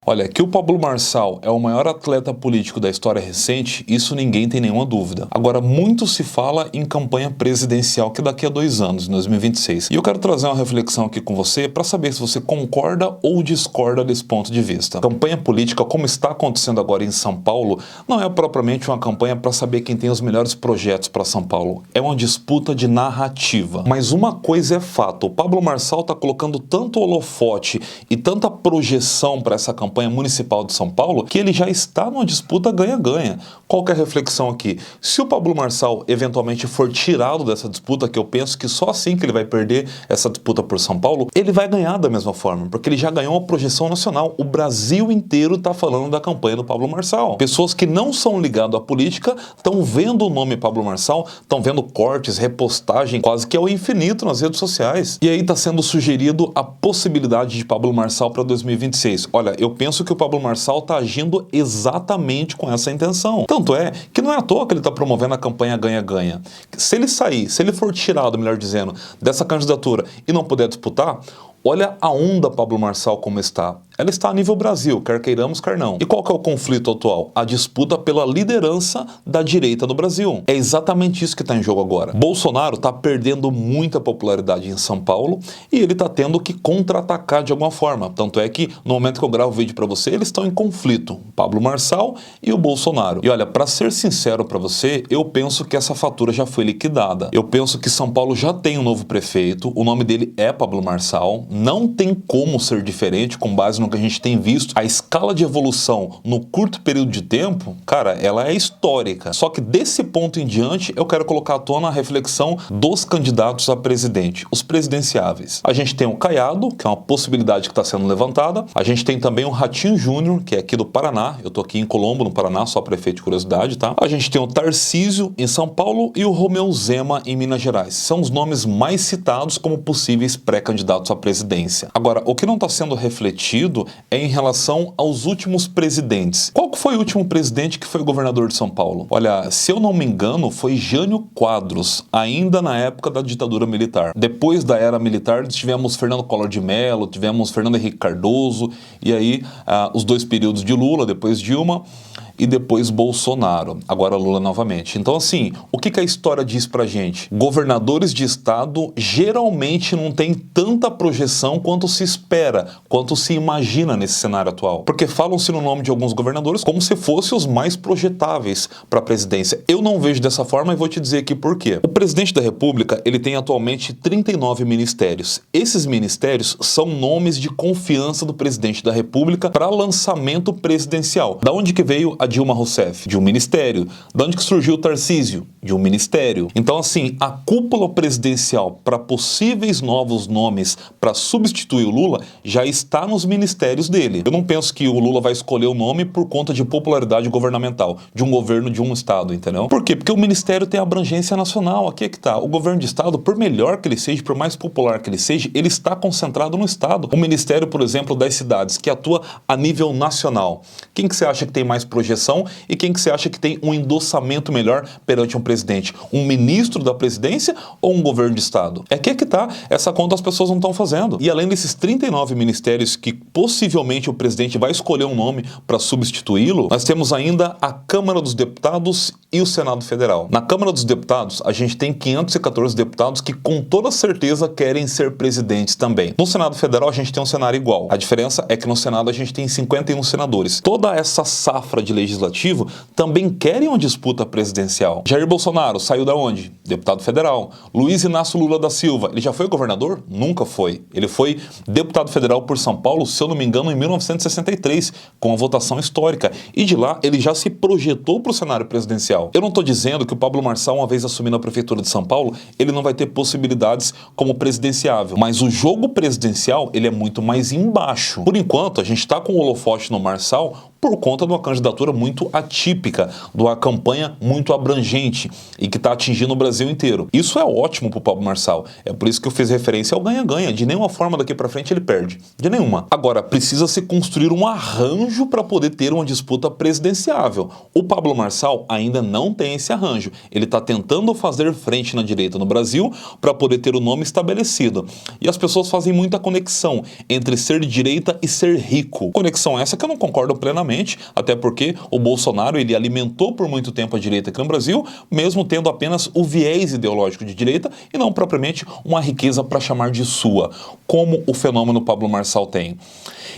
Olha, que o Pablo Marçal é o maior atleta político da história recente, isso ninguém tem nenhuma dúvida. Agora, muito se fala em campanha presidencial que daqui a 2 anos, em 2026. E eu quero trazer uma reflexão aqui com você para saber se você concorda ou discorda desse ponto de vista. A campanha política, como está acontecendo agora em São Paulo, não é propriamente uma campanha para saber quem tem os melhores projetos para São Paulo. É uma disputa de narrativa. Mas uma coisa é fato, o Pablo Marçal está colocando tanto holofote e tanta projeção para essa campanha municipal de São Paulo, que ele já está numa disputa ganha-ganha. Qual que é a reflexão aqui? Se o Pablo Marçal eventualmente for tirado dessa disputa, que eu penso que só assim que ele vai perder essa disputa por São Paulo, ele vai ganhar da mesma forma, porque ele já ganhou uma projeção nacional. O Brasil inteiro está falando da campanha do Pablo Marçal. Pessoas que não são ligadas à política estão vendo o nome Pablo Marçal, estão vendo cortes, repostagem quase que ao infinito nas redes sociais. E aí está sendo sugerido a possibilidade de Pablo Marçal para 2026. Olha, eu penso que o Pablo Marçal está agindo exatamente com essa intenção. Tanto é que não é à toa que ele está promovendo a campanha ganha-ganha. Se ele sair, se ele for tirado, melhor dizendo, dessa candidatura e não puder disputar, olha a onda Pablo Marçal como está. Ela está a nível Brasil, quer queiramos, quer não. E qual que é o conflito atual? A disputa pela liderança da direita no Brasil. É exatamente isso que está em jogo agora. Bolsonaro está perdendo muita popularidade em São Paulo e ele está tendo que contra-atacar de alguma forma. Tanto é que, no momento que eu gravo o vídeo para você, eles estão em conflito. O Pablo Marçal e o Bolsonaro. E olha, para ser sincero para você, eu penso que essa fatura já foi liquidada. Eu penso que São Paulo já tem um novo prefeito, o nome dele é Pablo Marçal. Não tem como ser diferente com base no que a gente tem visto. A escala de evolução no curto período de tempo, cara, ela é histórica. Só que desse ponto em diante, eu quero colocar à tona a reflexão dos candidatos a presidente, os presidenciáveis. A gente tem o Caiado, que é uma possibilidade que está sendo levantada. A gente tem também o Ratinho Júnior, que é aqui do Paraná. Eu tô aqui em Colombo, no Paraná, só para efeito de curiosidade, tá? A gente tem o Tarcísio em São Paulo e o Romeu Zema em Minas Gerais. São os nomes mais citados como possíveis pré-candidatos à presidência. Agora, o que não está sendo refletido é em relação aos últimos presidentes. Qual que foi o último presidente que foi governador de São Paulo? Olha, se eu não me engano, foi Jânio Quadros, ainda na época da ditadura militar. Depois da era militar, tivemos Fernando Collor de Mello, tivemos Fernando Henrique Cardoso, e aí os 2 períodos de Lula, depois Dilma, e depois Bolsonaro, agora Lula novamente. Então assim, o que a história diz pra gente? Governadores de estado geralmente não têm tanta projeção quanto se espera, quanto se imagina nesse cenário atual. Porque falam-se no nome de alguns governadores como se fossem os mais projetáveis para a presidência. Eu não vejo dessa forma e vou te dizer aqui por quê. O presidente da República, ele tem atualmente 39 ministérios. Esses ministérios são nomes de confiança do presidente da República para lançamento presidencial. Da onde que veio a Dilma Rousseff? De um ministério. De onde que surgiu o Tarcísio? De um ministério. Então assim, a cúpula presidencial para possíveis novos nomes para substituir o Lula já está nos ministérios dele. Eu não penso que o Lula vai escolher o nome por conta de popularidade governamental, de um governo de um estado, entendeu? Por quê? Porque o ministério tem abrangência nacional. Aqui é que tá. O governo de estado, por melhor que ele seja, por mais popular que ele seja, ele está concentrado no estado. O ministério, por exemplo, das cidades, que atua a nível nacional. Quem que você acha que tem mais projeção e quem que você acha que tem um endossamento melhor perante um presidente? Um ministro da presidência ou um governo de estado? É que tá. Essa conta as pessoas não estão fazendo. E além desses 39 ministérios que possivelmente o presidente vai escolher um nome para substituí-lo, nós temos ainda a Câmara dos Deputados e o Senado Federal. Na Câmara dos Deputados, a gente tem 514 deputados que com toda certeza querem ser presidentes também. No Senado Federal, a gente tem um cenário igual. A diferença é que no Senado a gente tem 51 senadores. Toda essa safra de legislativo também querem uma disputa presidencial. Jair Bolsonaro saiu da onde? Deputado federal. Luiz Inácio Lula da Silva, ele já foi governador? Nunca foi. Ele foi deputado federal por São Paulo, se eu não me engano, em 1963, com uma votação histórica. E de lá, ele já se projetou para o cenário presidencial. Eu não estou dizendo que o Pablo Marçal, uma vez assumindo a prefeitura de São Paulo, ele não vai ter possibilidades como presidenciável. Mas o jogo presidencial, ele é muito mais embaixo. Por enquanto, a gente está com o holofote no Marçal por conta de uma candidatura muito atípica, de uma campanha muito abrangente e que está atingindo o Brasil inteiro. Isso é ótimo para o Pablo Marçal. É por isso que eu fiz referência ao ganha-ganha. De nenhuma forma daqui para frente ele perde. De nenhuma. Agora, precisa se construir um arranjo para poder ter uma disputa presidenciável. O Pablo Marçal ainda não tem esse arranjo. Ele está tentando fazer frente na direita no Brasil para poder ter o nome estabelecido. E as pessoas fazem muita conexão entre ser de direita e ser rico. Conexão essa que eu não concordo plenamente, até porque o Bolsonaro ele alimentou por muito tempo a direita aqui no Brasil, mesmo tendo apenas o viés ideológico de direita e não propriamente uma riqueza para chamar de sua, como o fenômeno Pablo Marçal tem.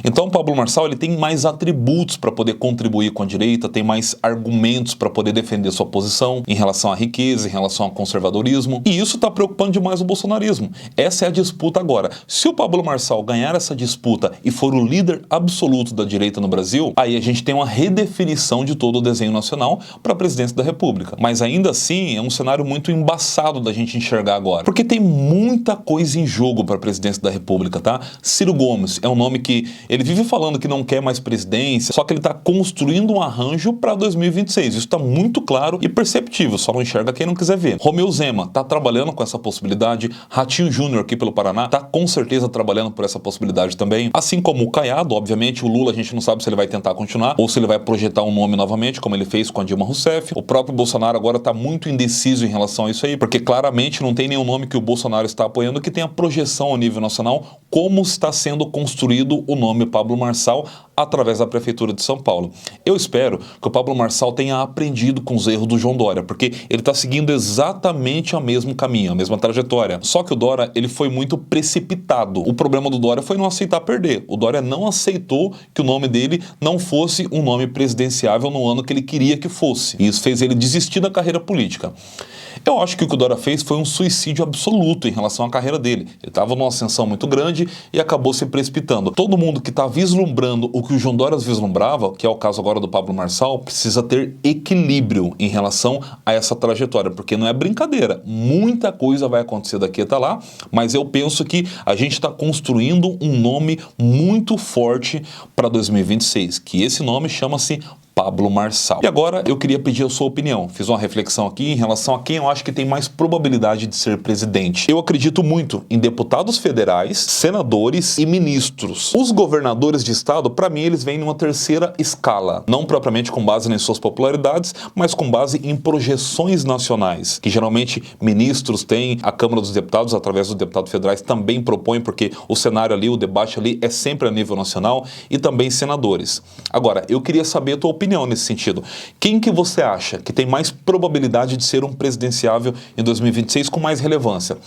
Então, Pablo Marçal ele tem mais atributos para poder contribuir com a direita, tem mais argumentos para poder defender sua posição em relação à riqueza, em relação ao conservadorismo. E isso está preocupando demais o bolsonarismo. Essa é a disputa agora. Se o Pablo Marçal ganhar essa disputa e for o líder absoluto da direita no Brasil, aí a gente tem uma redefinição de todo o desenho nacional para a presidência da República. Mas ainda assim, é um cenário muito embaçado da gente enxergar agora. Porque tem muita coisa em jogo para a presidência da República, tá? Ciro Gomes é um nome que ele vive falando que não quer mais presidência, só que ele está construindo um arranjo para 2026. Isso está muito claro e perceptível, só não enxerga quem não quiser ver. Romeu Zema está trabalhando com essa possibilidade. Ratinho Júnior aqui pelo Paraná está com certeza trabalhando por essa possibilidade também. Assim como o Caiado, obviamente, o Lula a gente não sabe se ele vai tentar continuar ou se ele vai projetar um nome novamente, como ele fez com a Dilma Rousseff. O próprio Bolsonaro agora está muito indeciso em relação a isso aí, porque claramente não tem nenhum nome que o Bolsonaro está apoiando que tenha projeção a nível nacional, como está sendo construído o nome Pablo Marçal através da Prefeitura de São Paulo. Eu espero que o Pablo Marçal tenha aprendido com os erros do João Dória, porque ele está seguindo exatamente o mesmo caminho, a mesma trajetória. Só que o Dória, ele foi muito precipitado. O problema do Dória foi não aceitar perder. O Dória não aceitou que o nome dele não fosse um nome presidenciável no ano que ele queria que fosse. E isso fez ele desistir da carreira política. Eu acho que o que o Dória fez foi um suicídio absoluto em relação à carreira dele. Ele estava numa ascensão muito grande e acabou se precipitando. Todo mundo que está vislumbrando o que o João Dória vislumbrava, que é o caso agora do Pablo Marçal, precisa ter equilíbrio em relação a essa trajetória, porque não é brincadeira. Muita coisa vai acontecer daqui até lá, mas eu penso que a gente está construindo um nome muito forte para 2026, que esse nome chama-se Pablo Marçal. E agora eu queria pedir a sua opinião. Fiz uma reflexão aqui em relação a quem eu acho que tem mais probabilidade de ser presidente. Eu acredito muito em deputados federais, senadores e ministros. Os governadores de estado, para mim, eles vêm numa terceira escala. Não propriamente com base nas suas popularidades, mas com base em projeções nacionais, que geralmente ministros têm, a Câmara dos Deputados, através dos deputados federais, também propõem, porque o cenário ali, o debate ali é sempre a nível nacional, e também senadores. Agora, eu queria saber a tua opinião nesse sentido. Quem que você acha que tem mais probabilidade de ser um presidenciável em 2026 com mais relevância?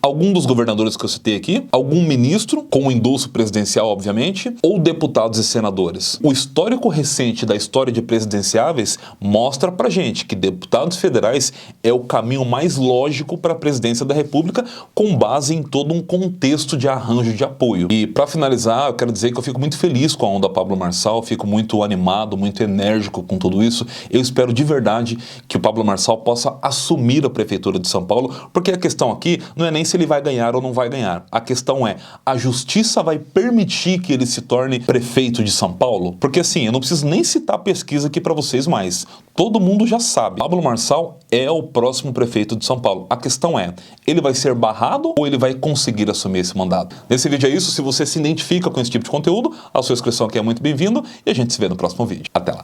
Algum dos governadores que eu citei aqui, algum ministro, com o endosso presidencial, obviamente, ou deputados e senadores? O histórico recente da história de presidenciáveis mostra pra gente que deputados federais é o caminho mais lógico para a presidência da República, com base em todo um contexto de arranjo de apoio. E para finalizar, eu quero dizer que eu fico muito feliz com a onda Pablo Marçal, fico muito animado, muito enérgico com tudo isso. Eu espero de verdade que o Pablo Marçal possa assumir a Prefeitura de São Paulo, porque a questão aqui não é nem se ele vai ganhar ou não vai ganhar. A questão é, a justiça vai permitir que ele se torne prefeito de São Paulo? Porque assim, eu não preciso nem citar a pesquisa aqui para vocês mais. Todo mundo já sabe. Pablo Marçal é o próximo prefeito de São Paulo. A questão é, ele vai ser barrado ou ele vai conseguir assumir esse mandato? Nesse vídeo é isso. Se você se identifica com esse tipo de conteúdo, a sua inscrição aqui é muito bem-vinda e a gente se vê no próximo vídeo. Até lá.